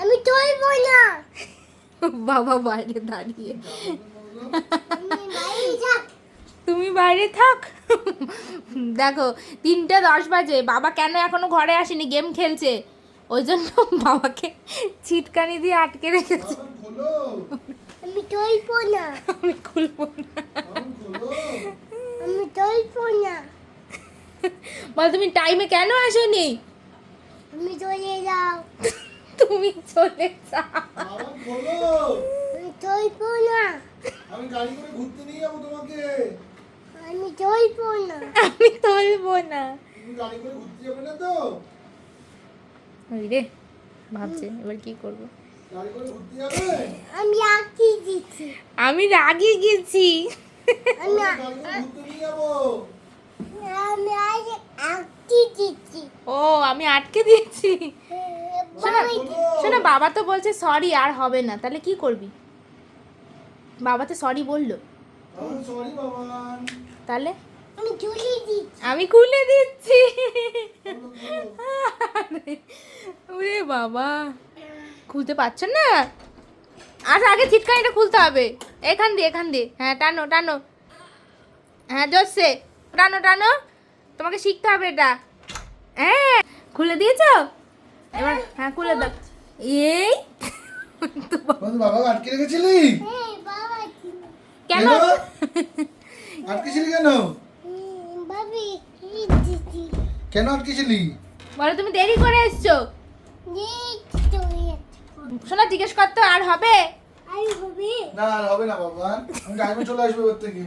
আমি ধরবো না। বাবা বাইরে দাঁড়িয়ে। আমি বাইরে থাক। তুমি বাইরে থাক। দেখো 3:10 বাজে, বাবা কেন এখনো ঘরে আসেনি, গেম খেলছে, ওই জন্য বাবাকে ছিটকানি দিয়ে আটকে রেখেছে। আমি ধরবো না। আমি খুলবো না। আমি ধরবো না। বল তুমি টাইমে কেন আসোনি? আমি চলে যাও। তুমি চলে যাও। আমি ধরবো না। আমি গাড়ি করে ঘুরতে নিয়ে যাবো তোমাকে। আমি ধরবো না। আমি তুলবো না। তুমি গাড়ি করে ঘুরতে যাবে না তো? ওই রে ভাবছে এবার কি করব। গাড়ি করে ঘুরতে যাবে? আমি আঁকি দিচ্ছি। আমি রাগে গেছি। আমি গাড়ি করে ঘুরতে নিয়ে যাবো। আমি আজ আঁকি দিচ্ছি। ও আমি আটকে দিয়েছি। শোনো বাবা, শোনো, বাবা তো বলছে সরি আর হবে না, তাহলে কি করবি? বাবা তো সরি বললো, সরি বাবান। তাহলে আমি ঝুলিয়ে দিচ্ছি। আমি খুলে দিচ্ছি। ওরে বাবা, খুলতে পারছো না? আচ্ছা আগে ছিটকানিটা খুলতে হবে, এখান দিয়ে এখান দিয়ে, হ্যাঁ টানো টানো, হ্যাঁ জোরসে টানো টানো, তোমাকে শিখতে হবে এটা। হ্যাঁ খুলে দিয়েছো এবার, হ্যাঁ খুলে দাও। এই তো বাবা আটকে রেখেছিলি? হ্যাঁ বাবা। কেন? আটকেছিলি কেন? ভাবি দিচ্ছি। কেন আটকেছিলি? বলো তুমি দেরি করে এসছো। শোনা জিজ্ঞেস করতো আর হবে? আই হবে। না আর হবে না বাবা, আমি টাইমে চলে আসবো ওর থেকে।